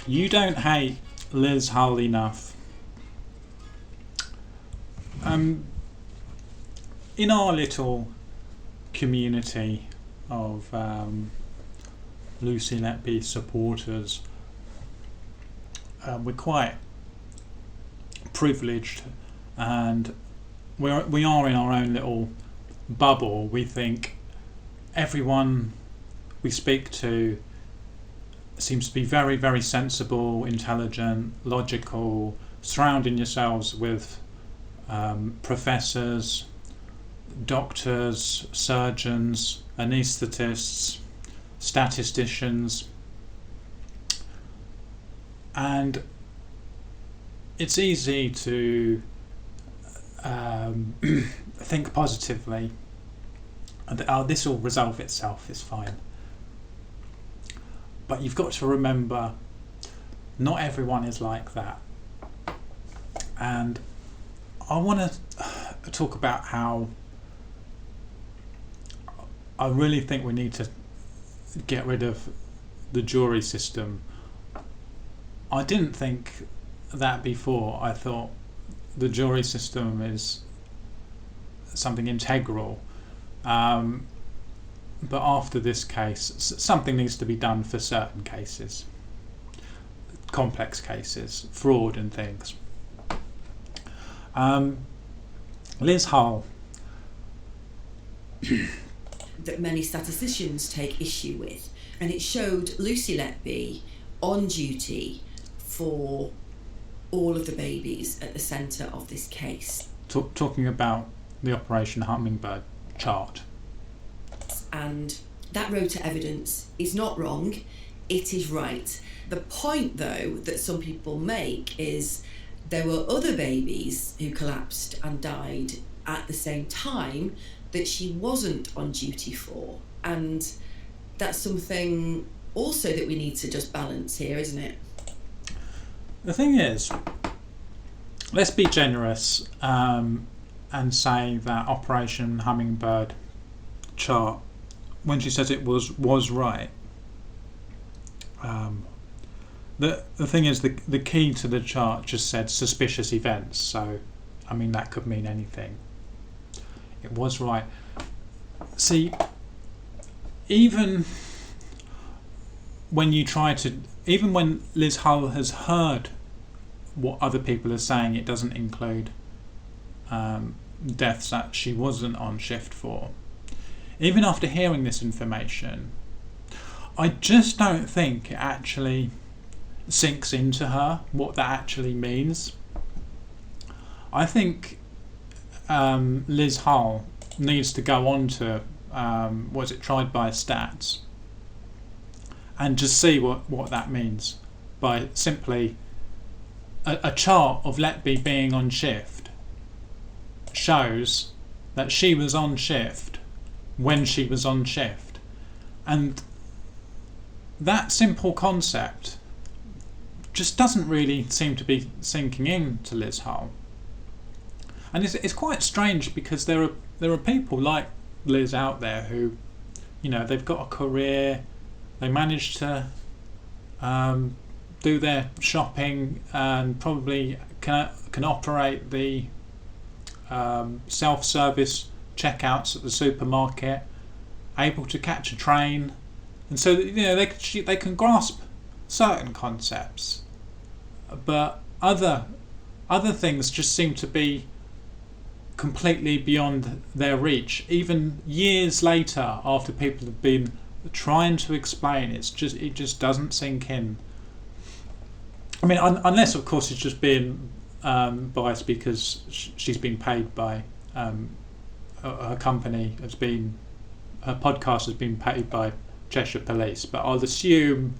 You don't hate Liz Hull enough. In our little community of Lucy Letby supporters, we're quite privileged, and we are in our own little bubble. We think everyone we speak to seems to be very, very sensible, intelligent, logical. Surrounding yourselves with professors, doctors, surgeons, anaesthetists, statisticians, and it's easy to think positively and this will resolve itself, it's fine. But you've got to remember, not everyone is like that. And I want to talk about how I really think we need to get rid of the jury system. I didn't think that before. I thought the jury system is something integral. But after this case, something needs to be done for certain cases, complex cases, fraud and things. Liz Hull. That many statisticians take issue with, and it showed Lucy Letby on duty for all of the babies at the centre of this case. Talking about the Operation Hummingbird chart. And that rota evidence is not wrong, it is right. The point, though, that some people make is there were other babies who collapsed and died at the same time that she wasn't on duty for. And that's something also that we need to just balance here, isn't it? The thing is, let's be generous and say that Operation Hummingbird chart, when she says it was right, the thing is, the key to the chart just said suspicious events, so I mean that could mean anything. It was right. See, even when Liz Hull has heard what other people are saying, it doesn't include deaths that she wasn't on shift for. Even after hearing this information, I just don't think it actually sinks into her what that actually means. I think Liz Hull needs to go on to tried by stats and just see what that means by simply a chart of Letby being on shift shows that she was on shift when she was on shift, and that simple concept just doesn't really seem to be sinking in to Liz Hull. And it's quite strange, because there are people like Liz out there who, they've got a career, they manage to do their shopping and probably can operate the self-service checkouts at the supermarket, able to catch a train, and so they can grasp certain concepts, but other things just seem to be completely beyond their reach. Even years later, after people have been trying to explain, it just doesn't sink in. I mean, unless of course it's just being biased because she's been paid by her company, her podcast has been paid by Cheshire Police, but I'll assume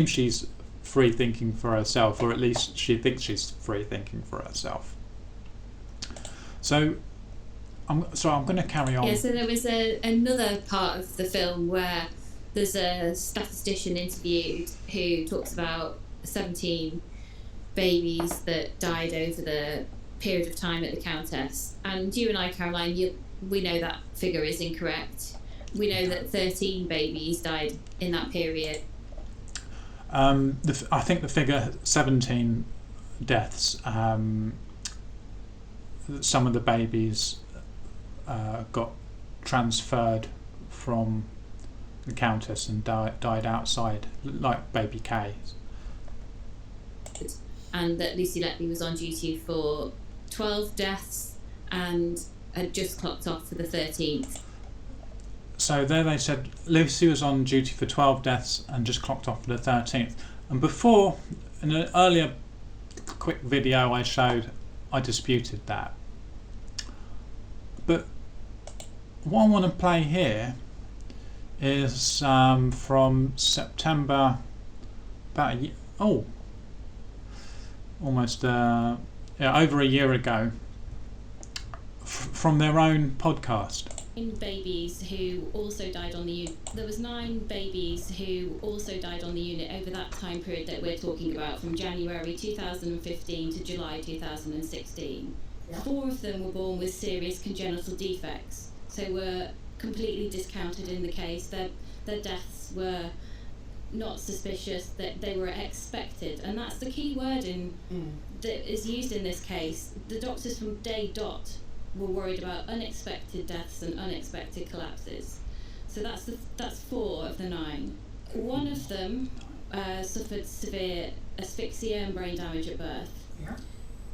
she's free thinking for herself, or at least she thinks she's free thinking for herself. So I'm going to carry on. Yeah, so there was another part of the film where there's a statistician interviewed who talks about 17 babies that died over the period of time at the Countess. And you and I, Caroline, we know that figure is incorrect. We know that 13 babies died in that period. I think the figure 17 deaths, some of the babies got transferred from the Countess and died outside, like baby Kay. And that Lucy Letby was on duty for 12 deaths and had just clocked off for the 13th. So there they said Lucy was on duty for 12 deaths and just clocked off for the 13th. And before, in an earlier quick video I showed, I disputed that. But what I want to play here is from September, about almost over a year ago, from their own podcast. 9 babies who also died on the unit. There was 9 babies who also died on the unit over that time period that we're talking about, from January 2015 to July 2016. Yeah. 4 of them were born with serious congenital defects, so were completely discounted in the case. Their deaths were not suspicious, that they were expected, and that's the key word that is used in this case. The doctors from day dot were worried about unexpected deaths and unexpected collapses. So that's 4 of the 9. One of them suffered severe asphyxia and brain damage at birth. Yeah.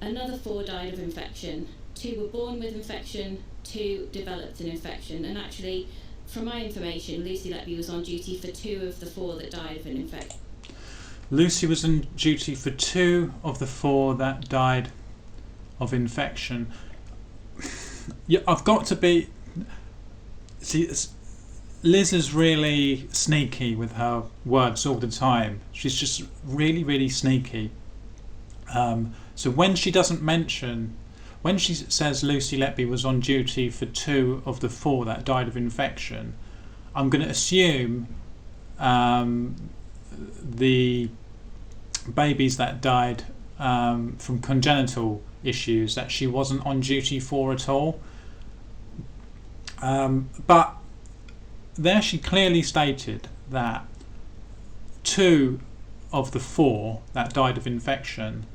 Another 4 died of infection. 2 were born with infection, 2 developed an infection, and actually, from my information, Lucy Letby was on duty for 2 of the 4 that died of an infection. Lucy was on duty for 2 of the 4 that died of infection. Yeah, I've got to be... See, Liz is really sneaky with her words all the time. She's just really, really sneaky. So when she doesn't mention... When she says Lucy Letby was on duty for 2 of the 4 that died of infection, I'm going to assume the babies that died from congenital issues that she wasn't on duty for at all. But there she clearly stated that 2 of the 4 that died of infection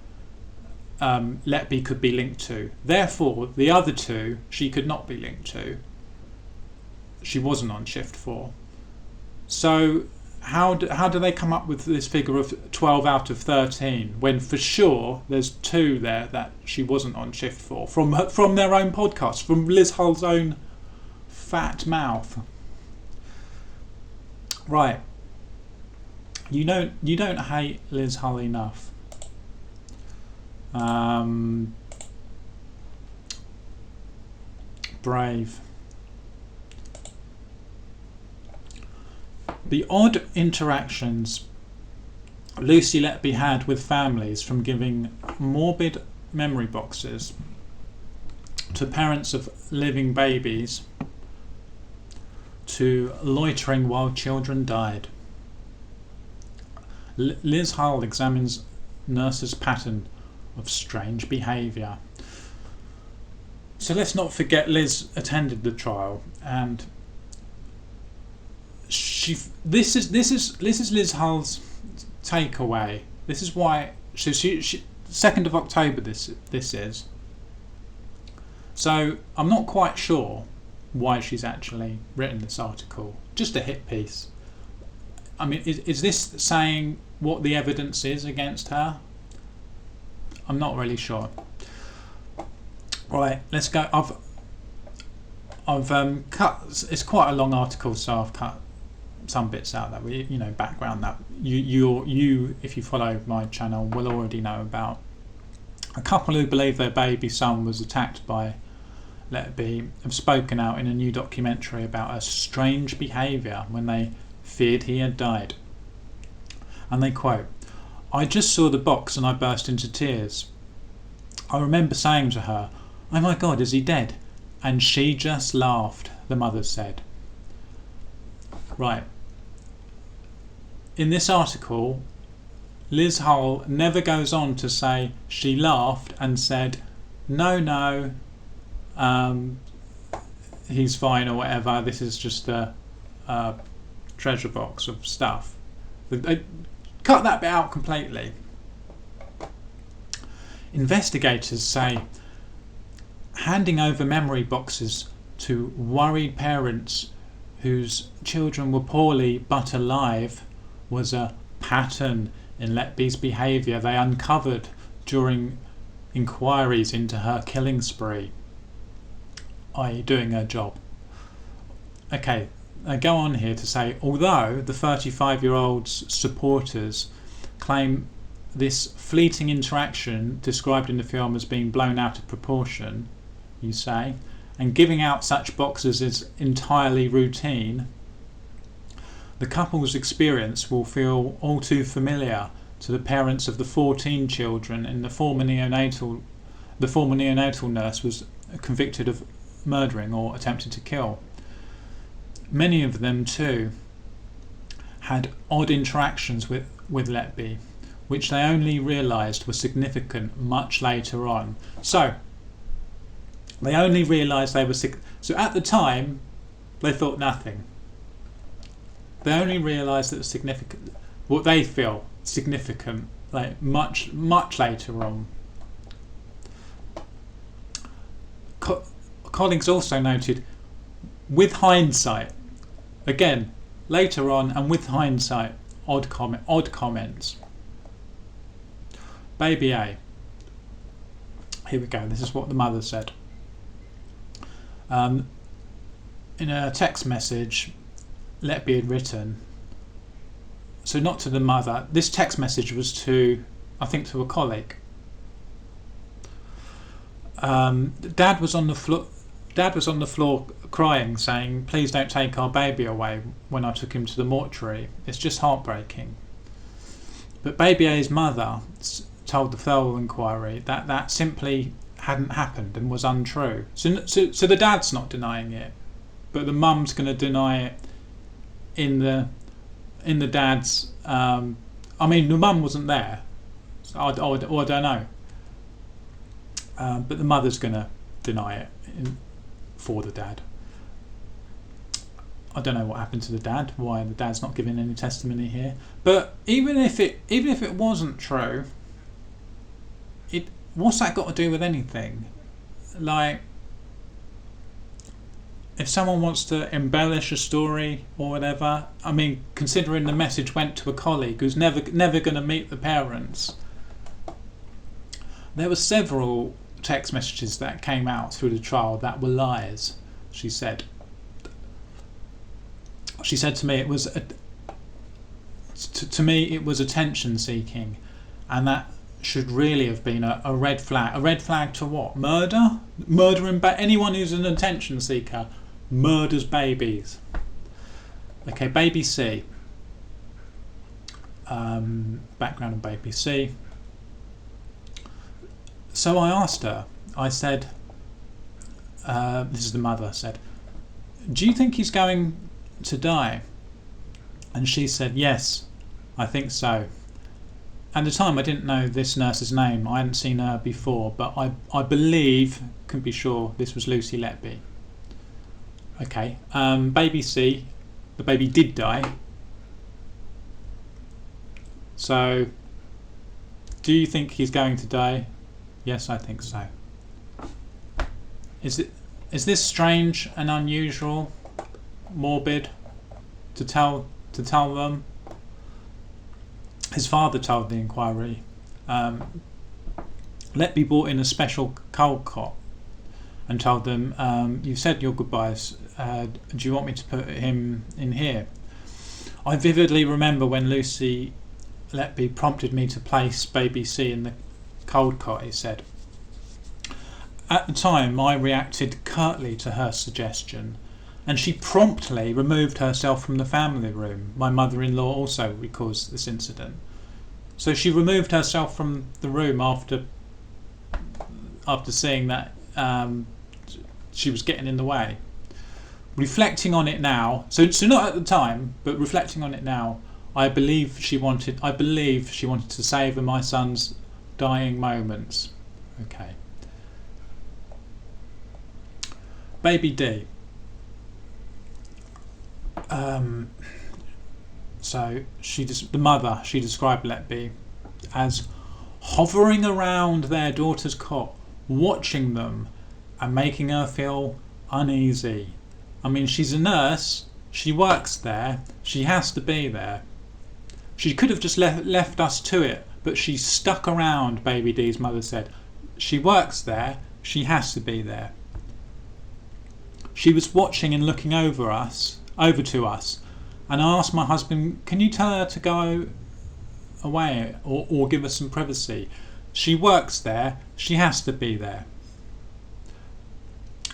Letby could be linked to. Therefore, the other 2 she could not be linked to. She wasn't on shift for. So how do they come up with this figure of 12 out of 13 when for sure there's 2 there that she wasn't on shift for, from their own podcast, from Liz Hull's own fat mouth? Right. You don't hate Liz Hull enough. Brave. The odd interactions Lucy Letby had with families, from giving morbid memory boxes to parents of living babies to loitering while children died. Liz Hull examines nurses' pattern of strange behaviour. So let's not forget Liz attended the trial, and this is Liz Hull's takeaway. This is why she 2nd of October this is. So I'm not quite sure why she's actually written this article. Just a hit piece. I mean, is this saying what the evidence is against her? I'm not really sure. Right, let's go. I've cut. It's quite a long article, so I've cut some bits out that background that you if you follow my channel will already know about. A couple who believe their baby son was attacked by Letby have spoken out in a new documentary about her strange behaviour when they feared he had died. And they quote, I just saw the box and I burst into tears. I remember saying to her, "Oh my God, is he dead?" And she just laughed, the mother said. Right. In this article, Liz Hull never goes on to say she laughed and said, no, he's fine or whatever, this is just a treasure box of stuff. They cut that bit out completely. Investigators say handing over memory boxes to worried parents whose children were poorly but alive was a pattern in Letby's behaviour they uncovered during inquiries into her killing spree, i.e. doing her job. Okay, I go on here to say, although the 35-year-old's supporters claim this fleeting interaction described in the film as being blown out of proportion, you say, and giving out such boxes is entirely routine, the couple's experience will feel all too familiar to the parents of the 14 children in the former neonatal nurse was convicted of murdering or attempted to kill. Many of them too had odd interactions with Letby, which they only realised were significant much later on. So they only realised they were so at the time they thought nothing. They only realised that it was significant, what they feel significant, like much later on. Colleagues also noted, with hindsight, again later on and with hindsight, odd comments. Baby A. Here we go. This is what the mother said. In a text message Letby had written, so not to the mother, this text message was to, I think, to a colleague. Dad was on the floor crying, saying, "Please don't take our baby away," when I took him to the mortuary. It's just heartbreaking. But Baby A's mother told the Thurl inquiry that simply hadn't happened and was untrue. So the dad's not denying it, but the mum's going to deny it in the dad's. I mean, the mum wasn't there, so I don't know. But the mother's going to deny it for the dad. I don't know what happened to the dad, why the dad's not giving any testimony here. But even if it wasn't true, what's that got to do with anything? Like, if someone wants to embellish a story or whatever, I mean, considering the message went to a colleague who's never going to meet the parents. There were several text messages that came out through the trial that were lies, she said. She said to me it was attention seeking, and that should really have been a red flag. A red flag to what? Murder? Anyone who's an attention seeker murders babies. Okay, baby C. Background of baby C. So I asked her, I said, this is the mother, said, "Do you think he's going to die?" And she said, "Yes, I think so." At the time I didn't know this nurse's name, I hadn't seen her before, but I believe, can be sure, this was Lucy Letby. Okay, baby C, the baby did die. So, do you think he's going to die? Yes, I think so. Is this strange and unusual, morbid, to tell them? His father told the inquiry, Letby brought in a special cold cot and told them, "You said your goodbyes, do you want me to put him in here?" I vividly remember when Lucy Letby prompted me to place baby C in the cold cot, he said. At the time I reacted curtly to her suggestion, and she promptly removed herself from the family room. My mother-in-law also recalls this incident. So she removed herself from the room after seeing that she was getting in the way. Reflecting on it now, so not at the time, but reflecting on it now, I believe she wanted to savour my son's dying moments. Okay. Baby D. So the mother, she described Letby as hovering around their daughter's cot, watching them and making her feel uneasy. I mean, she's a nurse, she works there, she has to be there. She could have just left us to it, but she stuck around, Baby D's mother said. She works there, she has to be there. She was watching and looking over to us, and I asked my husband, can you tell her to go away or give us some privacy? She works there, she has to be there.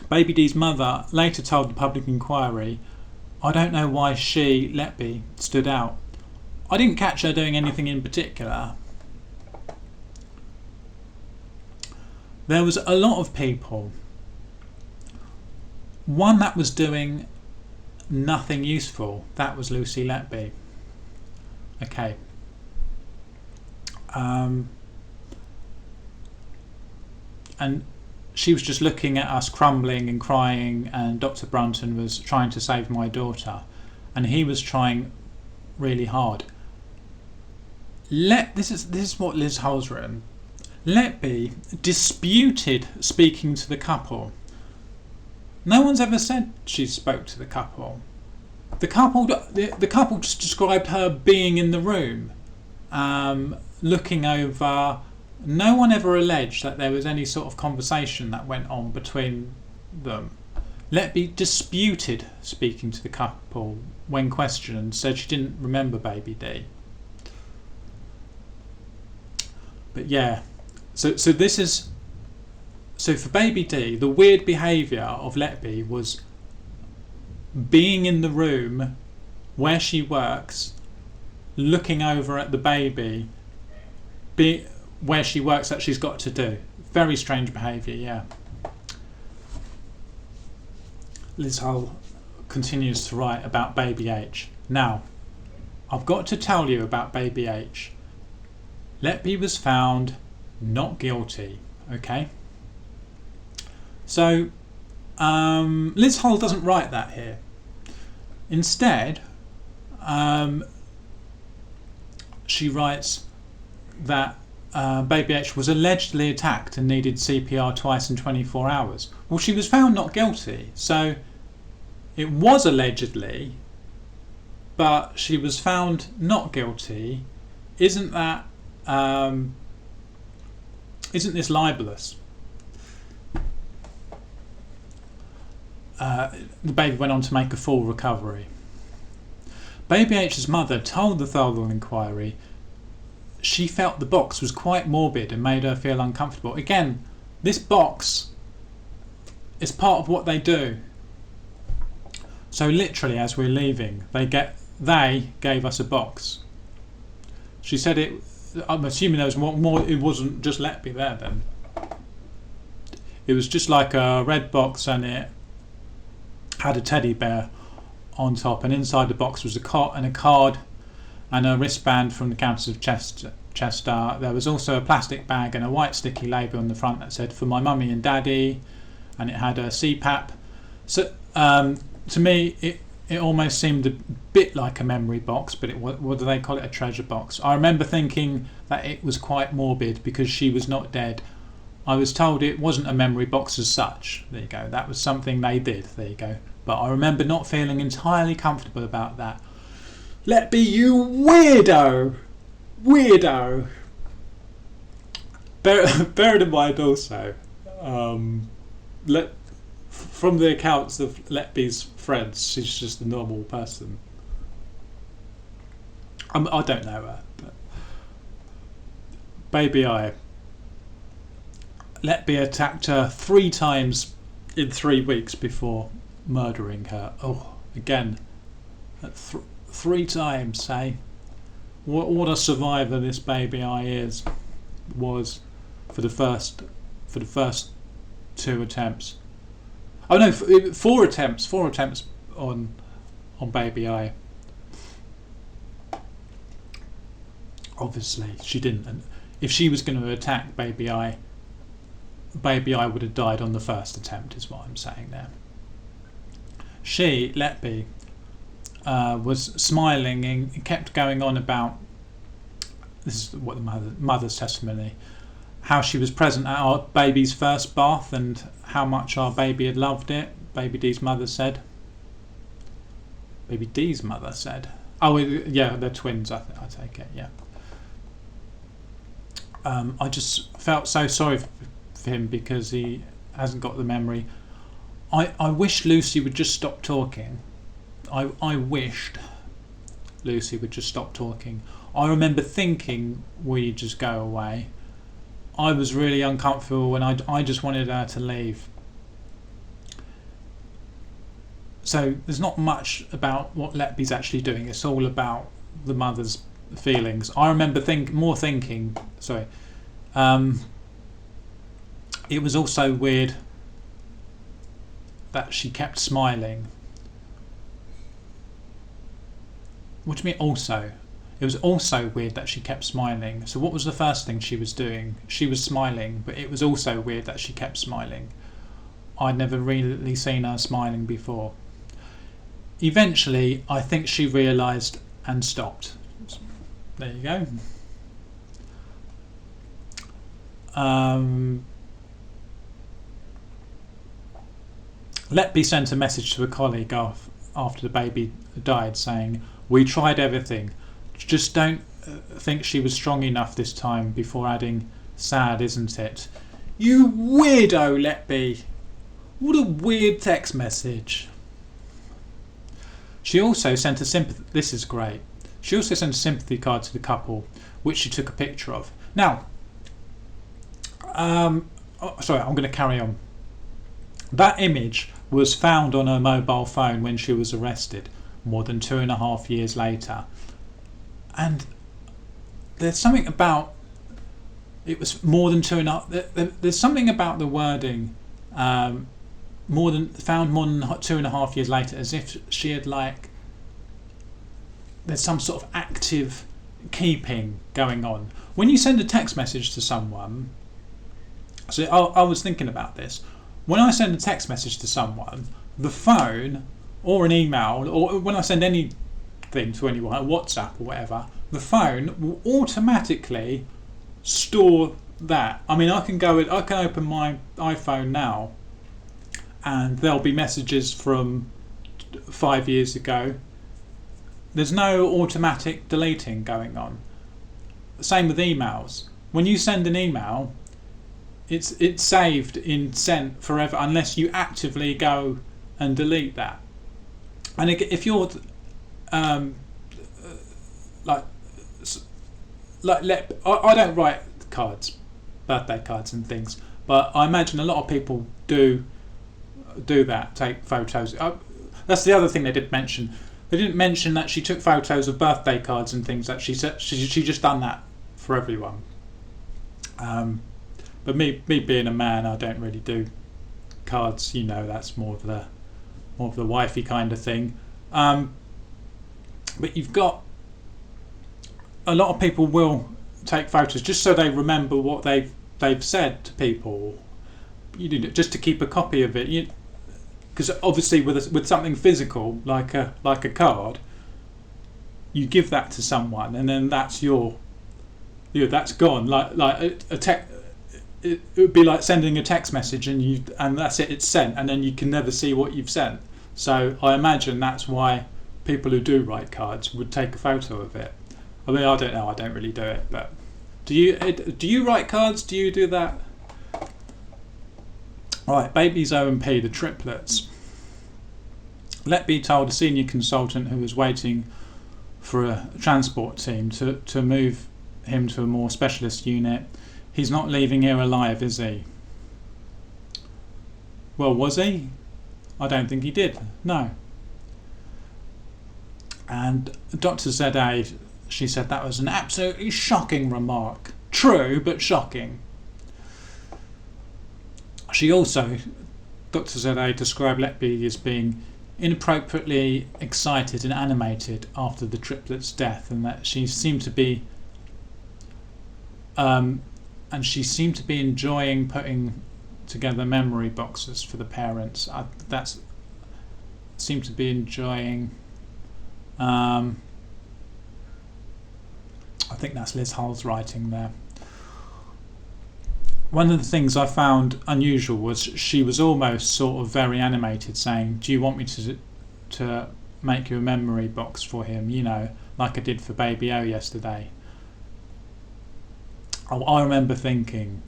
Baby D's mother later told the public inquiry, I don't know why she, Letby, stood out. I didn't catch her doing anything in particular. There was a lot of people. One that was doing nothing useful, that was Lucy Letby. Okay. And she was just looking at us crumbling and crying, and Dr. Brunton was trying to save my daughter, and he was trying really hard. This is what Liz Hull's written. Letby disputed speaking to the couple. No one's ever said she spoke to the couple. The couple just described her being in the room, looking over. No one ever alleged that there was any sort of conversation that went on between them. Letby disputed speaking to the couple when questioned and said she didn't remember Baby D. But yeah, so for Baby D, the weird behaviour of Letby was being in the room where she works, looking over at the baby, where she works that she's got to do. Very strange behaviour, yeah. Liz Hull continues to write about Baby H. Now, I've got to tell you about Baby H. Letby was found not guilty, okay? So, Liz Hull doesn't write that here. Instead, she writes that Baby H was allegedly attacked and needed CPR twice in 24 hours. Well, she was found not guilty, so it was allegedly, but she was found not guilty. Isn't this libelous? The baby went on to make a full recovery. Baby H's mother told the Thurlow inquiry she felt the box was quite morbid and made her feel uncomfortable. Again, this box is part of what they do. So literally, as we're leaving, they gave us a box. She said it. I'm assuming there was more. It wasn't just Letby there then. It was just like a red box, and it had a teddy bear on top, and inside the box was a cot and a card and a wristband from the Countess of Chester. There was also a plastic bag and a white sticky label on the front that said "For my mummy and daddy," and it had a CPAP. So to me, it almost seemed a bit like a memory box, but what do they call it? A treasure box. I remember thinking that it was quite morbid because she was not dead. I was told it wasn't a memory box as such. There you go. That was something they did. There you go. But I remember not feeling entirely comfortable about that. Letby, you weirdo! Weirdo! Bear in mind also, from the accounts of Letby's friends, she's just a normal person. I don't know her, but Baby I. Letby attacked her 3 times in 3 weeks before murdering her. Oh, again, 3 times, say. what a survivor this baby I was for the first 2 attempts. Oh no, 4 attempts on baby I. Obviously she didn't, and if she was going to attack baby I would have died on the first attempt, is what I'm saying there. She, Letby, was smiling and kept going on about, this is what the mother's testimony, how she was present at our baby's first bath and how much our baby had loved it. Baby D's mother said. Baby D's mother said. Oh yeah, they're twins, I take it, yeah. I just felt so sorry for him because he hasn't got the memory. I wish Lucy would just stop talking. I wished Lucy would just stop talking. I remember thinking, will you just go away? I was really uncomfortable and I just wanted her to leave. So there's not much about what Letby's actually doing. It's all about the mother's feelings. I remember thinking. It was also weird that she kept smiling. What do you mean also? It was also weird that she kept smiling. So what was the first thing she was doing? She was smiling, but it was also weird that she kept smiling. I'd never really seen her smiling before. Eventually, I think she realised and stopped. There you go. Letby sent a message to a colleague after the baby died saying, "We tried everything. Just don't think she was strong enough this time," before adding, "Sad, isn't it?" You weirdo, Letby. What a weird text message. She also sent a sympathy... This is great. She also sent a sympathy card to the couple, which she took a picture of. Now, sorry, I'm going to carry on. That image was found on her mobile phone when she was arrested, more than 2.5 years later. And there's something about... It was more than 2.5... There's something about the wording... more than 2.5 years later, as if she had there's some sort of active keeping going on. When you send a text message to someone, so I was thinking about this. When I send a text message to someone, the phone or an email, or when I send anything to anyone, a WhatsApp or whatever, the phone will automatically store that. I mean, I can open my iPhone now, and there'll be messages from 5 years ago. There's no automatic deleting going on. Same with emails. When you send an email, it's saved in sent forever unless you actively go and delete that. And if you're I don't write cards, birthday cards and things, but I imagine a lot of people do that, take photos. That's the other thing they did mention. They didn't mention that she took photos of birthday cards and things. That she said she just done that for everyone. But me being a man, I don't really do cards. You know, that's more of the wifey kind of thing. But you've got a lot of people will take photos just so they remember what they've said to people. You know, just to keep a copy of it. Because obviously with something physical like a card, you give that to someone and then that's that's gone. Like it would be like sending a text message and that's it. It's sent and then you can never see what you've sent. So I imagine that's why people who do write cards would take a photo of it. I mean, I don't know. I don't really do it, but do you write cards? Do you do that? Right, babies O and P, the triplets. Letby told a senior consultant who was waiting for a transport team to move him to a more specialist unit, "He's not leaving here alive, is he?" Well, was he? I don't think he did, no. And Dr. ZA she said that was an absolutely shocking remark. True, but shocking. She also, Dr. Zade described Letby as being inappropriately excited and animated after the triplets' death, and that she seemed to be enjoying putting together memory boxes for the parents. Seemed to be enjoying. I think that's Liz Hull's writing there. One of the things I found unusual was she was almost sort of very animated, saying, "Do you want me to make you a memory box for him? You know, like I did for Baby O yesterday." I remember thinking,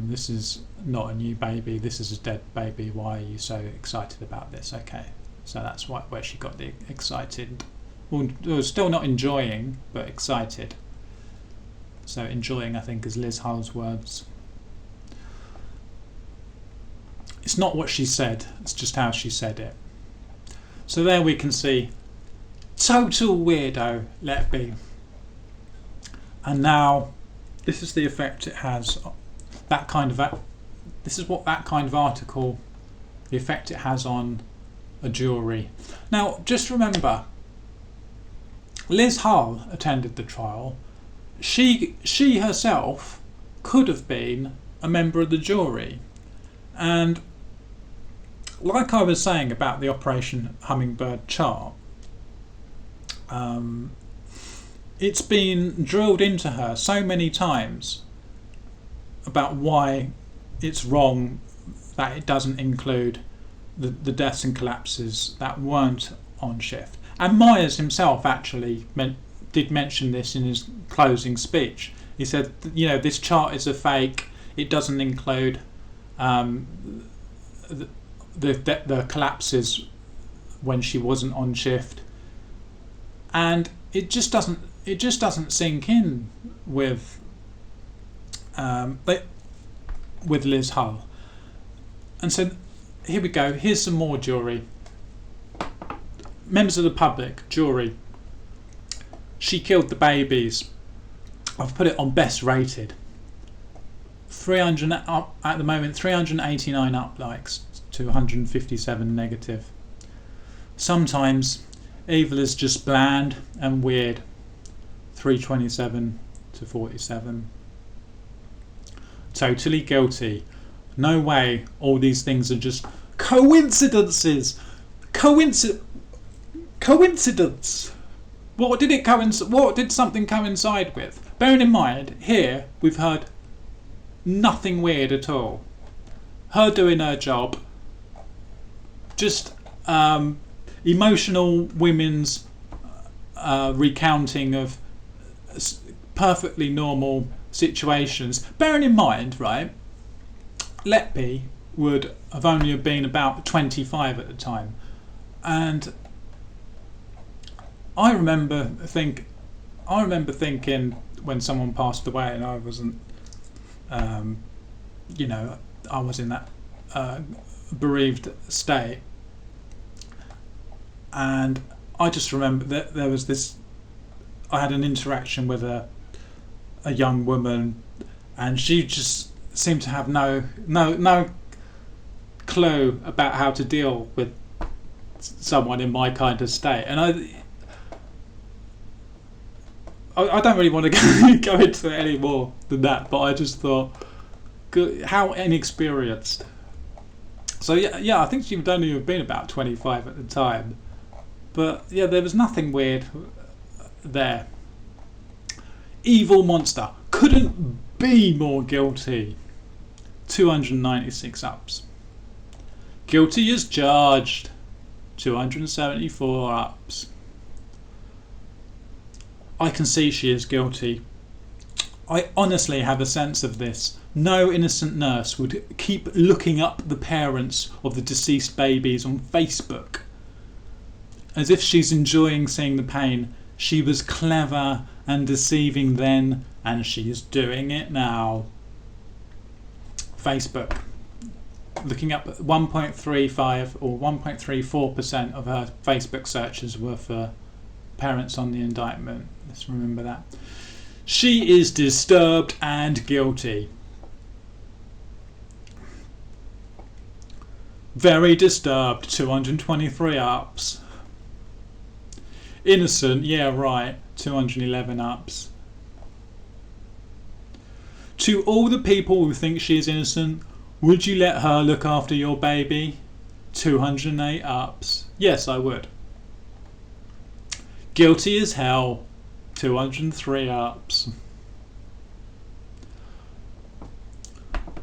this is not a new baby. This is a dead baby. Why are you so excited about this? Okay, so that's where she got the excited. Well, still not enjoying, but excited. So enjoying, I think, is Liz Hull's words. It's not what she said, it's just how she said it. So there we can see total weirdo Letby. And now this is the effect it has. This is what that kind of article, the effect it has on a jury. Now just remember, Liz Hull attended the trial. She herself could have been a member of the jury. And like I was saying about the Operation Hummingbird chart, it's been drilled into her so many times about why it's wrong that it doesn't include the deaths and collapses that weren't on shift. And Myers himself actually did mention this in his closing speech. He said, you know, this chart is a fake. It doesn't include the collapses when she wasn't on shift, and it just doesn't sink in with Liz Hull. And so here we go. Here's some more jury. Members of the public, jury. She killed the babies. I've put it on best rated. 300 up at the moment. 389 up likes to 157 negative. Sometimes evil is just bland and weird. 327 to 47. Totally guilty. No way all these things are just coincidences. Coincidence. What did something coincide with? Bearing in mind, here we've heard nothing weird at all. Her doing her job. Just emotional women's recounting of perfectly normal situations. Bearing in mind, right, Letby would have only been about 25 at the time, and I remember thinking when someone passed away and I wasn't, I was in that bereaved state, and I just remember that there was this. I had an interaction with a young woman, and she just seemed to have no clue about how to deal with someone in my kind of state, and I don't really want to go into it any more than that, but I just thought, how inexperienced. So yeah, I think she would only have been about 25 at the time, but yeah, there was nothing weird there. Evil monster, couldn't be more guilty. 296 ups. Guilty as charged. 274 ups. I can see she is guilty. I honestly have a sense of this. No innocent nurse would keep looking up the parents of the deceased babies on Facebook as if she's enjoying seeing the pain. She was clever and deceiving then, and she's doing it now. Facebook. Looking up 1.35 or 1.34% of her Facebook searches were for parents on the indictment. Let's remember that. She is disturbed and guilty. Very disturbed, 223 ups. Innocent, yeah right, 211 ups. To all the people who think she is innocent, would you let her look after your baby? 208 ups. Yes, I would. Guilty as hell, 203 ups.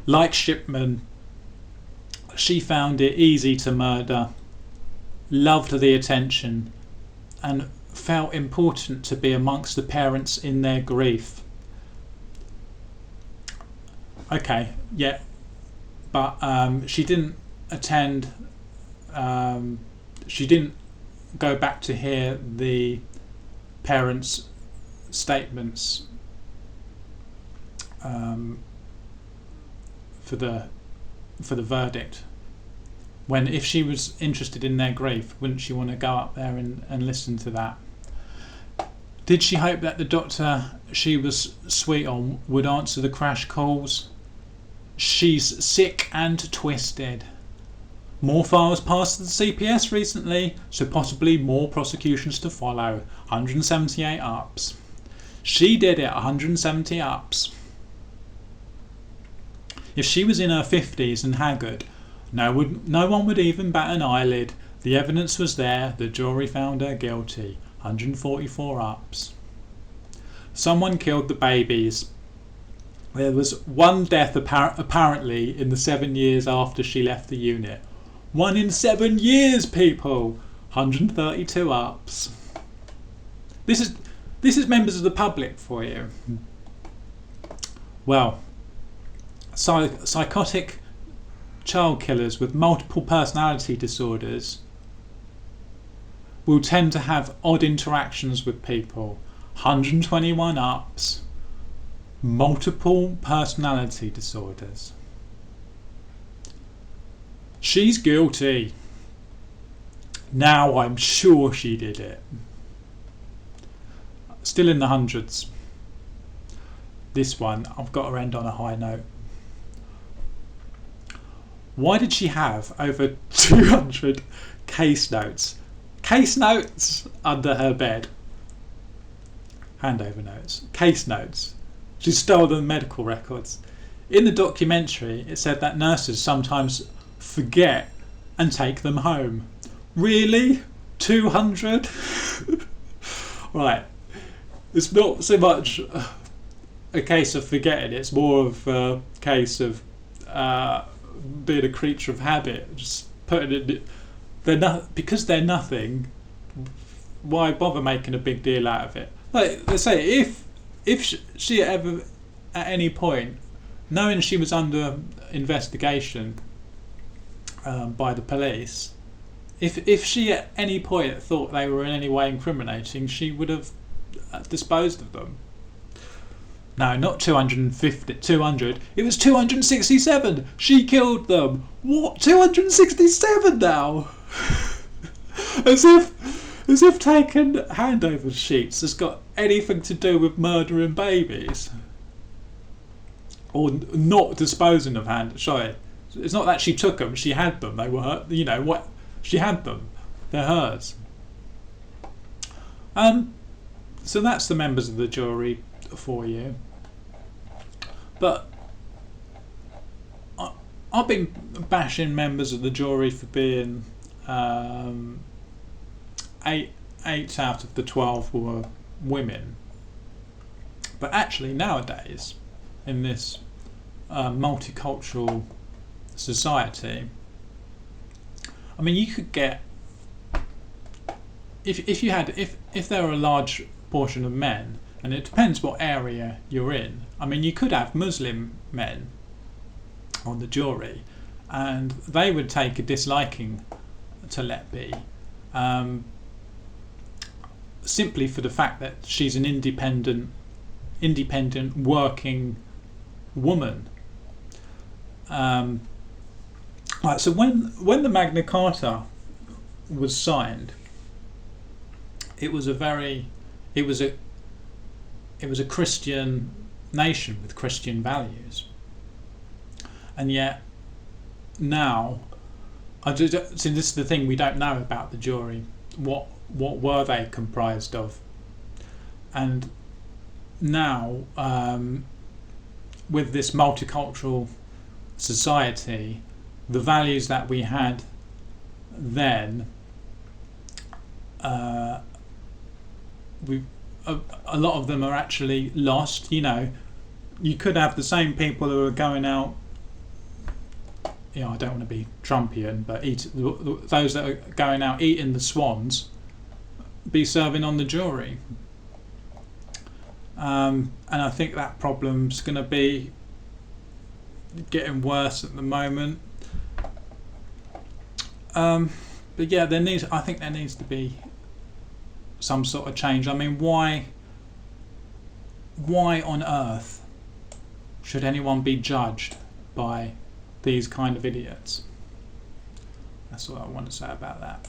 Like Shipman, she found it easy to murder, loved the attention, and felt important to be amongst the parents in their grief. Okay, yeah, but she didn't attend, she didn't go back to hear the parents' statements for the verdict. When, if she was interested in their grief, wouldn't she want to go up there and listen to that? Did she hope that the doctor she was sweet on would answer the crash calls? She's sick and twisted. More files passed to the CPS recently, so possibly more prosecutions to follow. 178 ups. She did it, 170 ups. If she was in her 50s and haggard, no one would even bat an eyelid. The evidence was there, the jury found her guilty. 144 ups. Someone killed the babies. There was one death apparently in the 7 years after she left the unit. 1 in 7 years, people! 132 ups. This is members of the public for you. Well, psychotic child killers with multiple personality disorders will tend to have odd interactions with people. 121 ups. Multiple personality disorders. She's guilty. Now I'm sure she did it. Still in the hundreds. This one, I've got to end on a high note. Why did she have over 200 case notes? Case notes under her bed. Handover notes. Case notes. She stole the medical records. In the documentary, it said that nurses sometimes forget and take them home. Really? 200? Right. It's not so much a case of forgetting, it's more of a case of being a creature of habit. Just putting it... because they're nothing, why bother making a big deal out of it? Like, let's say, if she ever, at any point, knowing she was under investigation by the police, if she at any point thought they were in any way incriminating, she would have disposed of them. No, not 250, 200. It was 267. She killed them. What? 267 now? As if taking handover sheets has got anything to do with murdering babies. Or not disposing of sorry. It's not that she took them, she had them. They were her, what? She had them. They're hers. So that's the members of the jury for you. But I've been bashing members of the jury for being 8 out of the 12 were women. But actually nowadays, in this multicultural society, I mean, you could get, if there were a large portion of men, and it depends what area you're in. I mean, you could have Muslim men on the jury, and they would take a disliking to Letby, simply for the fact that she's an independent working woman. Right, so when the Magna Carta was signed, it was a Christian nation with Christian values, and yet now, see, this is the thing we don't know about the jury. What were they comprised of? And now, with this multicultural society, the values that we had then, a lot of them are actually lost. You know, you could have the same people who are going out, you know, I don't want to be Trumpian, but those that are going out eating the swans be serving on the jury. And I think that problem's going to be getting worse at the moment. But yeah, I think there needs to be some sort of change. I mean, why on earth should anyone be judged by these kind of idiots? That's all I want to say about that.